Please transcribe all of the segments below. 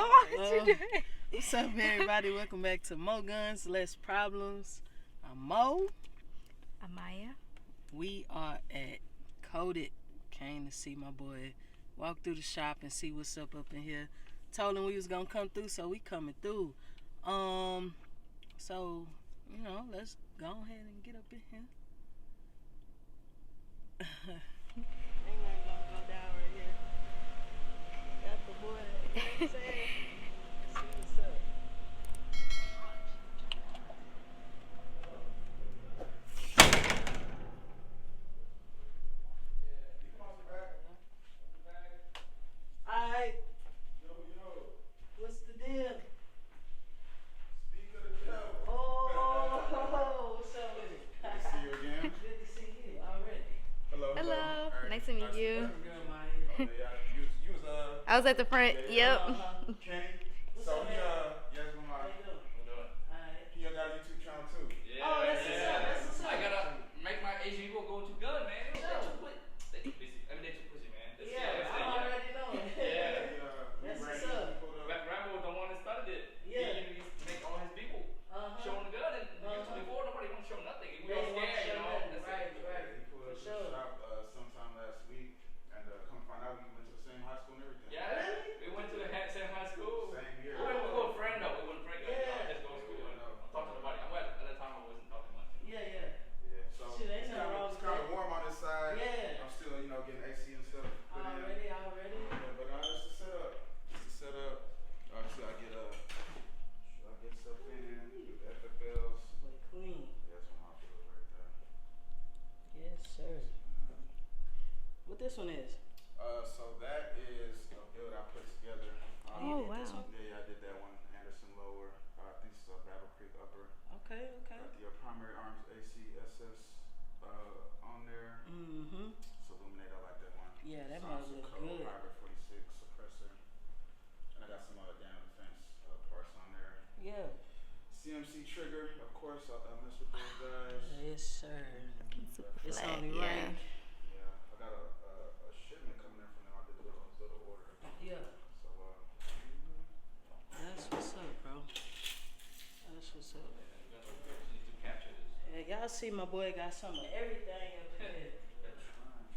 Come on, what you doing? What's up, everybody? Welcome back to More Guns, Less Problems. I'm Mo. I'm Maya. We are at Kote-It. Came to see my boy walk through the shop and see what's up in here. Told him we was gonna come through, so we coming through. So you know, let's go ahead and get up in here. Ain't nothing gonna go down right here. Got the boy. You know what I'm saying? See what's up. Alright. What's the deal? Speak of the devil. Oh, what's up with it? Good to see you again. Good to see you already. Hello. Hello. Right. Nice to meet you. Good, Maya. You was I was at the front. Yep. Kenny. What's So up, he man? yes, my How you doing? Alright. he got a YouTube channel too. Yeah, Oh, that's what's up. That's what's up. I gotta make my Asian people go too good, man. They Sure. too quick. They too busy. I mean, they too pussy, man. That's Yeah, I already know. Yeah. That's ran what's up. people to- Rambo, the one that started it. Yeah. He used to make all his people showing the good. And YouTube before, nobody want to show nothing. We all scared, you know. That's Right, it. right. He pulled For up to sure. the shop sometime last week, and come find out we went to the same high school and everything. Yeah. Really? We went to the same high school. Same year. We were friends, though. We weren't friends. Yeah. Just go to school and talk to nobody. At that time, I wasn't talking much. Yeah. Yeah. So Shit, ain't it's nothing wrong with kind of that. warm on this side. Yeah. I'm still, getting AC and stuff. put in. Already. Yeah, but it's the setup. Obviously, I get stuff in, do the FFLs. But clean. That's one I feel right there. Yes, sir. What this one is? So that is a build I put together. Oh, wow. Yeah, I did that one. Anderson Lower. I think it's Battle Creek Upper. Okay. Got the primary arms ACSS on there. Mm-hmm. It's illuminated. I like that one. Yeah, that Sounds must look cool. good. Hybrid 46 suppressor. And I got some down defense parts on there. Yeah. CMC trigger, of course. I mess with those guys. Yes, sir. It's only right. Yeah, I got a shipment coming in from them. I did a little order. Yeah. So That's what's up, bro. That's what's up. Need to capture this. Yeah, y'all see my boy got some of everything up in here.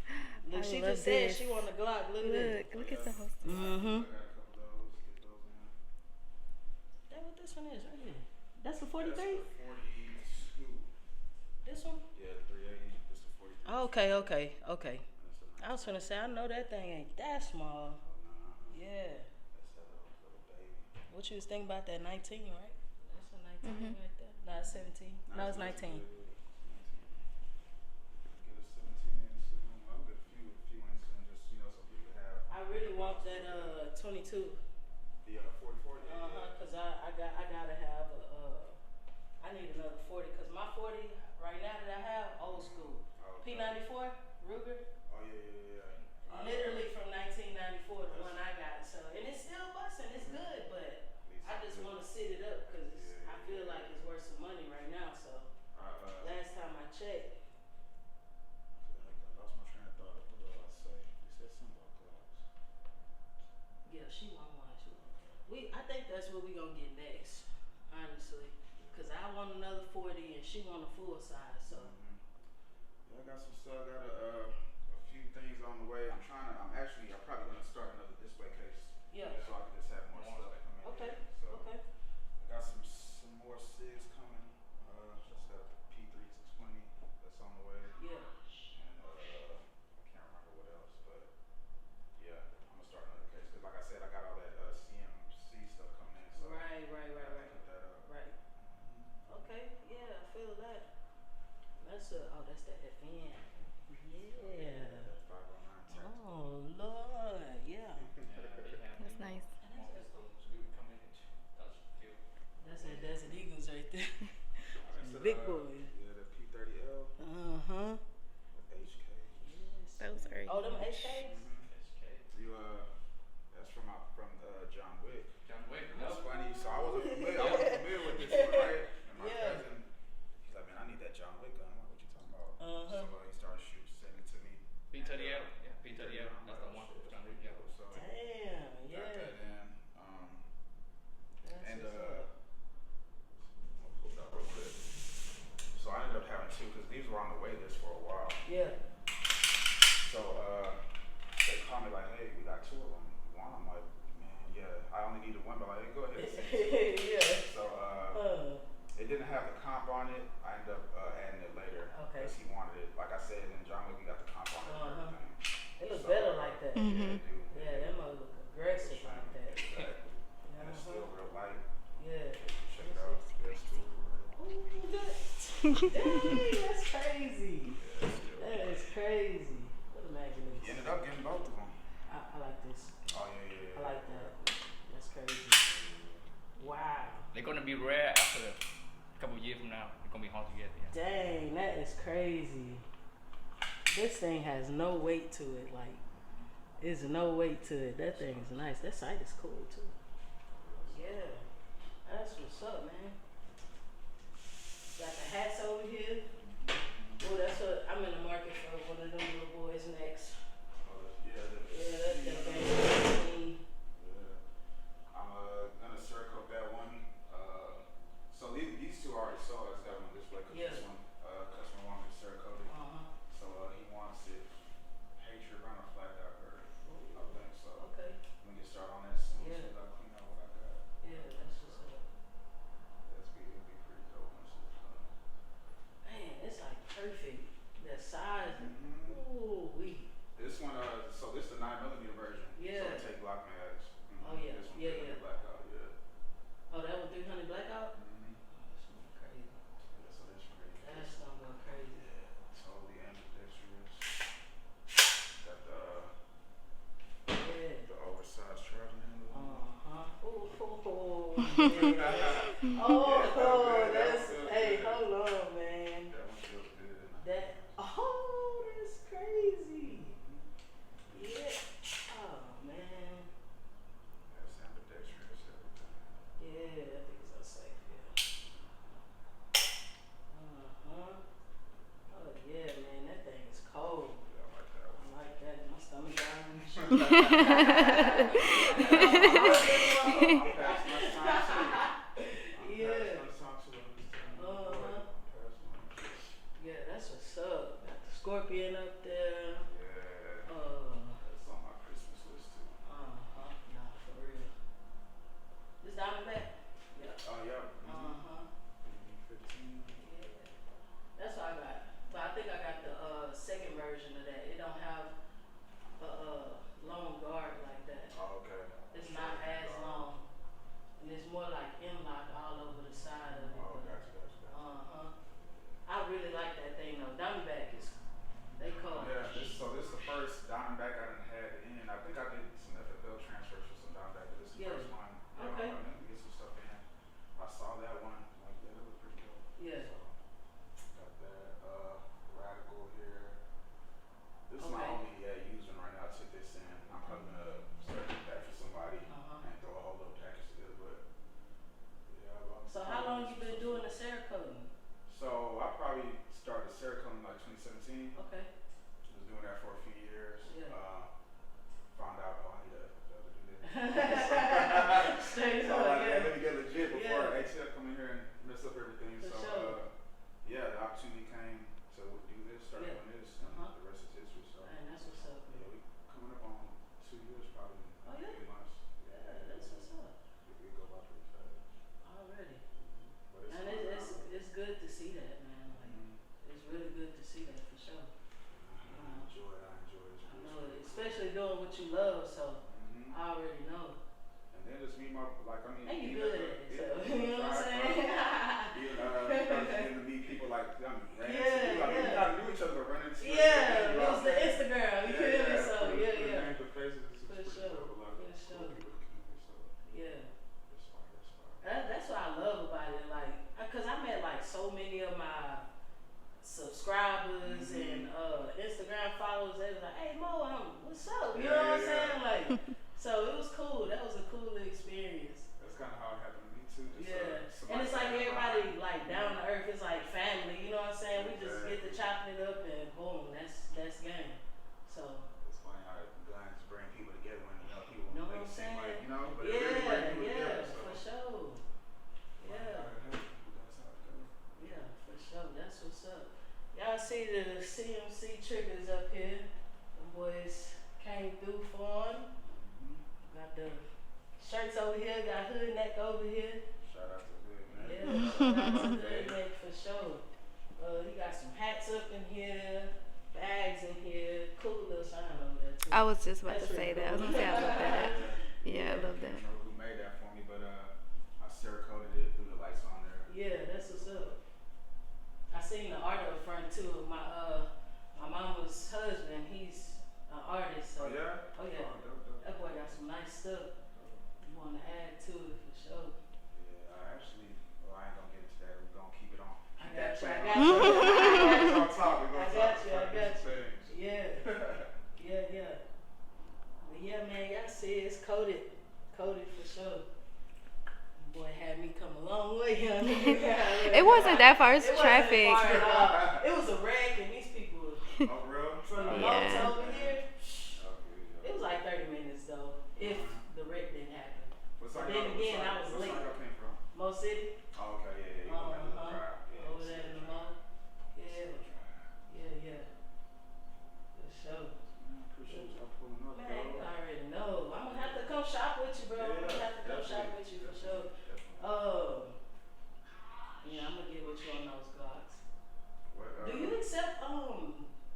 I Look, she love just said this. she want a Glock. Look at this. Look at the host. Mm-hmm. I got a couple of those. Get those in. That what this one is right here. That's the That's 43? the 42. This one? Yeah, the 380. This is 43. Okay. That's a I was gonna say, I know that thing ain't that small. Yeah. That's a little baby. What you was thinking about that 19, right? That's a 19 right there. No, it's 17. No, it's 19. Get a 17 in soon. I'll get a few in soon, just so people have. I really want that 22. The 44. Cause I gotta have I need another 40. Cause my 40 right now that I have old school. Okay. P94 Ruger. Oh yeah. Literally from 1994, the one I got. So, and it's still busting. It's good, but I just want to sit it up because I feel like it's worth some money right now. So, last time I checked. I lost my train of thought. What did I say? You said something about gloves. Yeah, she want one. I think that's what we gonna get next, honestly. Cause I want another 40 and she want a full size. So. Yeah, I got some stuff. I got a few things on the way. I'm probably gonna start another display case. Yeah. So I can just have more stuff come in. Okay. So Okay. I got some more SIGs coming. Just got a P3 620 that's on the way. Yeah. And I can't remember what else, but yeah, I'm gonna start another case. Cause like I said, I got all that CMC stuff coming in. So Right. Put that up. Right. Okay. Yeah, I feel that. That's that FN. Yeah. That 509 tech. Oh Lord, yeah. That's nice. That's that Desert Eagles right there. That's Big boy. Yeah, the P30L with HK. Yes. Those are. Oh, them HKs? You that's from John Wick. That's Nope. funny. So I wasn't familiar with this one, right? And my Yeah. cousin, he's like, man, I need that John Wick gun. I'm like, what you talking about? Uh-huh. So he started sending it to me. P30L. Yeah, P30L. That's the one. So Damn, got yeah. that in. two, because these were on the wait list for a while. Yeah. So they called me like, hey, we got two of them. One, I'm like, man, yeah, I only needed one, but like, hey, go ahead and send it to me. Yeah. So it didn't have the comp on it. I ended up adding it later Okay. because he wanted it. Like I said, in John Wick, we got the comp on it and everything. It looks better like that. Yeah, it do. Yeah, that mother look aggressive like that. Exactly. And it's still real light. Yeah. Check it out. Yeah, it's still real light. Ooh, dang, that's crazy. Yeah, it's still That is crazy. What a magnet. He ended up getting both of them. I like this. Oh, yeah. I like that. That's crazy. Wow. They're gonna be rare after a couple years from now. They're gonna be hard to get. Yeah. Dang, that is crazy. This thing has no weight to it. Like, there's no weight to it. That thing is nice. That sight is cool too. Yeah. That's what's up, man. Got the hats over here. Oh, that's what I'm in the market for. One of them little boys next. Yeah, that's that thing. Yeah. I'm gonna circle that one. So these two are already sold. I just got them on display because this one customer wanted to circle it. So he wants it hatred runner flagged out her. I think so. Okay. We can get started on that soon. Yeah. So I clean out what I got. Yeah, that's what's up. It'll be pretty dope once it's done. Man, it's like perfect. That size. Ooh, wee. This one, so this is the 9mm version. Yeah. So it take block mags. Oh, yeah. This one Yeah, take yeah. blackout, yeah. Oh, that was 300 blackout? Mm-hmm. Oh, that's gonna go crazy. Yeah, so that's pretty. That's gonna go crazy. Yeah, totally ambidextrous. Got Yeah. the oversized traveling handle. Ooh, Yeah, oh, that that's, feels hey, good. hold on, man. That one feels good. That's crazy. Yeah. Oh, man. That's ambidextrous, everything. Yeah, I think it's so safe, yeah. Oh, yeah, man, that thing is cold. Yeah, I like that I one. like that. My stomach down and shit. I'm passing my time too. Yeah. I'm passing my time too. Yeah, that's what's up. Got the scorpion up there. Yeah. That's on my Christmas list too. Nah, for real. This Diamondback? Yeah. Oh, yeah. 15. Yeah. That's what I got. But I think I got the second version of that. It don't have a long guard like that. Oh, okay. It's not as long. And it's more like M-lock all over the side of it. Oh, gotcha. I really like that thing though. Diamondback is, they call it. Yeah, this is the first Diamondback I done had in. I think I did some FFL transfers for some Diamondback, but this is the first one. Okay. I need to get some stuff in. I saw that one. Like, yeah, that looked pretty dope. Yeah. So, got that Radical here. This is my Okay. only using right now. I took this in. I'm probably gonna start doing that for somebody and throw a whole little package together. But yeah. So how long you been doing the Cerakote? So I probably started Cerakote in like 2017. Okay. Was doing that for a few years. Yeah. Found out, I need to FFL to do that. Straight So up, let me get legit before Yeah. ATL come in here and mess up everything. For So sure. yeah, the opportunity came to do this, start Yeah. doing this, and the rest is history. So Man, that's what's up. yeah, we coming up on 2 years probably in Oh, yeah? 8 months. Yeah, that's what's up. We go by pretty fast. Already. But it's And it's good to see that, man. Like, it's really good to see that for sure. I enjoy it. It's I good. know it, especially doing what you love, so I already know. And then just meet my, like, I mean, And you even good at it, so, you know what I'm saying? Even getting to meet people like them, ran into Yeah, you, like, yeah. we gotta do each other, but run into each other. Yeah, it was the Instagram, you feel me? So, put yeah. names to faces, it's For pretty sure, dope, a lot of for sure. cool people in the community, so Yeah. it's fire. That's what I love about it, like, cause I met like so many of my subscribers and Instagram followers. They was like, "Hey Mo, what's up?" You know what I'm saying? Like, so it was cool. That was a cool experience. That's kind of how it happened to me too. Just, And it's like everybody like down to earth. It's like family. You know what I'm saying? We just get to chopping it up and boom, that's game. So. It's funny how guns bring people together when people Know make what I'm it seem saying? like, but it really brings people together. So. For sure. Yeah. That's how it goes. Yeah, for sure. That's what's up. Y'all see the CMC triggers up here. The boys came through for him. Got the shirts over here, got hood neck over here. Shout out to Hood, man. Yeah, shout out to hood neck for sure. He got some hats up in here, bags in here, cool little sign over there too. I was just about That's to say really that. I was cool. gonna say I love that. Yeah, I love I that. don't know who made that for me, but I Cerakoted it, threw the lights on there. Yeah, that's what's up. I seen the art up front too of my mama's husband. He's an artist. So. Oh yeah? Oh yeah. Dope. That boy got some nice stuff. You wanna add to it for sure. Yeah, I ain't gonna get into that. We're gonna keep it on. I got you. On top. We're I gonna got talk you. I about got these you. things. Yeah. Yeah. But yeah, man, y'all see it's Kote-It for sure. Boy had me come a long way, young. It wasn't that far. It's traffic. Wasn't far at all. It was a wreck, and these people Oh, for real? from the Yeah. boats over here. Okay, It was like 30 minutes though, if the wreck didn't happen. What side Then y'all- again, what side- I was what late. side y'all came from? Mo City, Oh, okay, yeah. You went to the drive. Yeah, over there in the mall. Yeah. For sure. Appreciate y'all pulling up, Man, you bro. already know. I'm gonna have to come shop with you, bro. I'm gonna have to come shop with you for sure. Yeah, I'm gonna get with you on those Glocks. What, Do you accept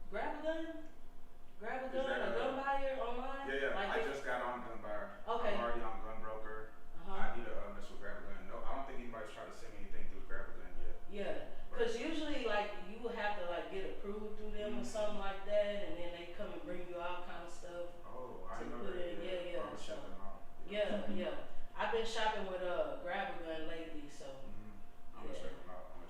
grab a gun or gun buyer online? Yeah. Like I if- just got on Gun Buyer. Okay. I'm already on Gun Broker. Uh-huh. I need to mess with Grab a Gun. No, I don't think anybody's tried to send me anything through Grab a Gun yet. Yeah, cause usually like you will have to like get approved through them or something like that, and then they come and bring you all kind of stuff. Oh, I To know put that. in, yeah. I'm gonna check them out. Yeah. I've been shopping with grab a gun lately, so I'm gonna check them out. I'm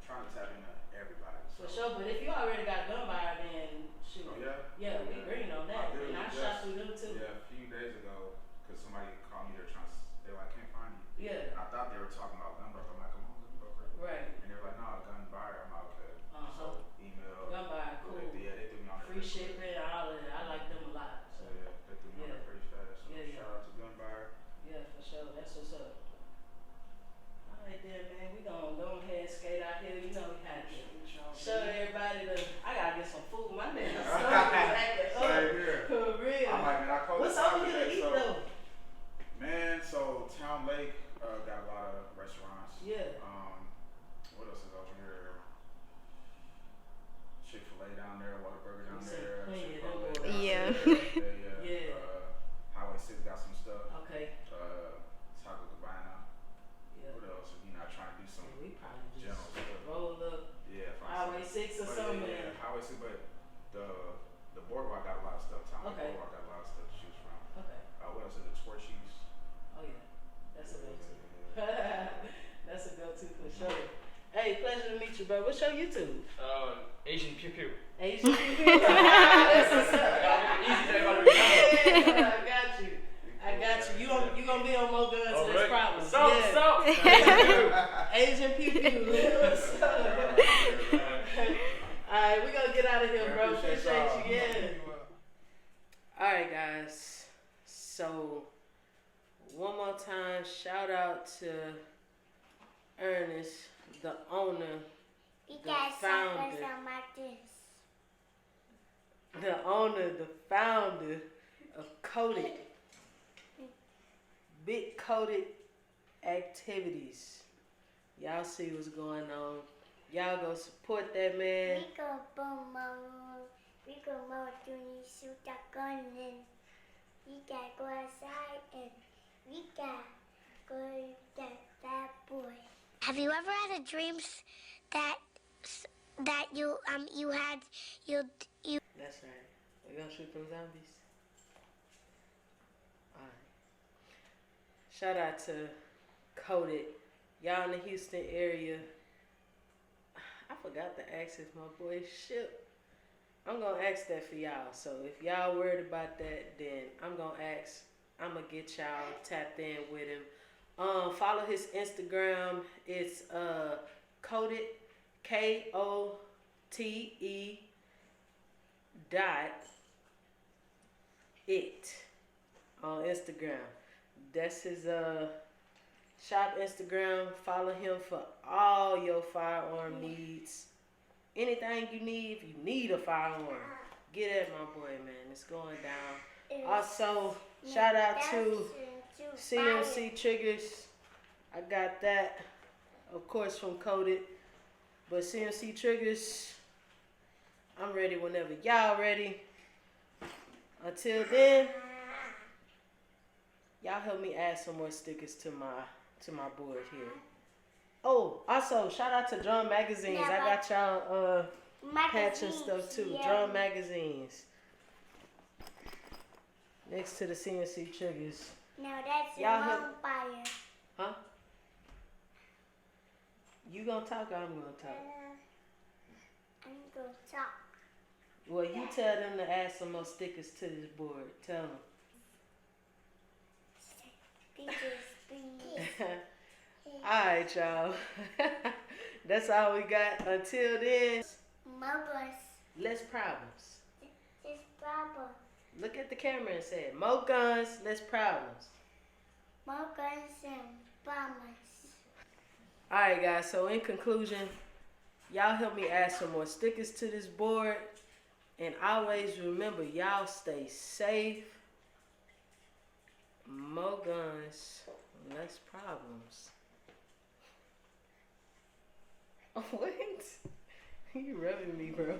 trying to tap into everybody. for sure. But if you already got gun buyer, then shoot. Oh yeah. Yeah, we green on that. And I shot through them too. Yeah, a few days ago, cause somebody called me. They're like, can't find you. Yeah. And I thought they were talking about Gun Broker. I'm like, come on, Gun Broker. Right. And they were like, no, Gun Buyer. I'm like, okay. So email. Gun buyer, cool. Yeah, they threw me on there. Free shipping, all of that. I like them a lot. So yeah, they threw me on there pretty fast. So Yeah. shout out to Gun Buyer. Yeah, for sure. That's what's up. All right then, man. We gonna go ahead and skate out here. You know we had to show everybody I gotta get some food. My damn stomach is acting up. Same here. For real. I'm like, man, I called What's over here to eat though? Man, so Town Lake got a lot of restaurants. Yeah. What else is over here? Chick-fil-A down there, Whataburger down there. Chipotle down Yeah. there. Yeah. Highway 6 got some stuff. Okay. Taco Cabana. Yeah. What else? If you're not trying to do some We probably just general stuff. roll up Yeah, find Highway some- 6 or but something. Yeah, Highway 6, but the boardwalk got a lot of stuff. Town Lake Okay. Boardwalk got a lot of stuff to choose from. Okay. What else is it? Torchies. Oh yeah. That's a go-to. Yeah. That's a go-to for sure. Hey, pleasure to meet you, bro. What's your YouTube? Asian Pew Pew. Asian people. That's what's up. Easy to everybody remember. Yeah, I got you. You gonna be on more guns All than there's right. problems. What's up? Yeah. Asian people. What's up? Alright, we gonna get out of here, bro. Appreciate you. Yeah. Alright, guys. So, one more time, shout out to Ernest, the owner, We the got founder. suckers on my disc. the founder of Kote-It. Big Kote-It activities. Y'all see what's going on. Y'all go support that man. We go boom mama. We go mow doing shoot a gun and we gotta go outside and we gotta go get that boy. Have you ever had a dream that you had That's right. We gonna shoot them zombies. Alright. Shout out to Kote-It. Y'all in the Houston area. I forgot to ask if my boy ship. I'm gonna ask that for y'all. So if y'all worried about that, then I'm gonna get y'all tapped in with him. Follow his Instagram. It's Kote-It, KOTE .it on Instagram. That's his shop Instagram. Follow him for all your firearm needs. anything you need, if you need a firearm, get at my boy, man. It's going down. Also, shout out to CNC Triggers. I got that, of course, from Kote-It. But CNC Triggers, I'm ready whenever y'all ready. Until then, y'all help me add some more stickers to my board here. Oh, also shout out to Drum Magazines. I got y'all hats and stuff too. Drum Magazines. Next to the CNC Triggers. Now that's Y'all a help- bonfire. Huh? You gonna talk or I'm gonna talk? I'm gonna talk. Well, you tell them to add some more stickers to this board. Tell them. Alright, y'all. That's all we got. Until then, Moguls. less problems. This problem. Look at the camera and say it. More guns, less problems. More guns and bombers. Alright, guys. So, in conclusion, y'all help me add some more stickers to this board. And always remember, y'all stay safe. More guns, less problems. What? You rubbing me, bro.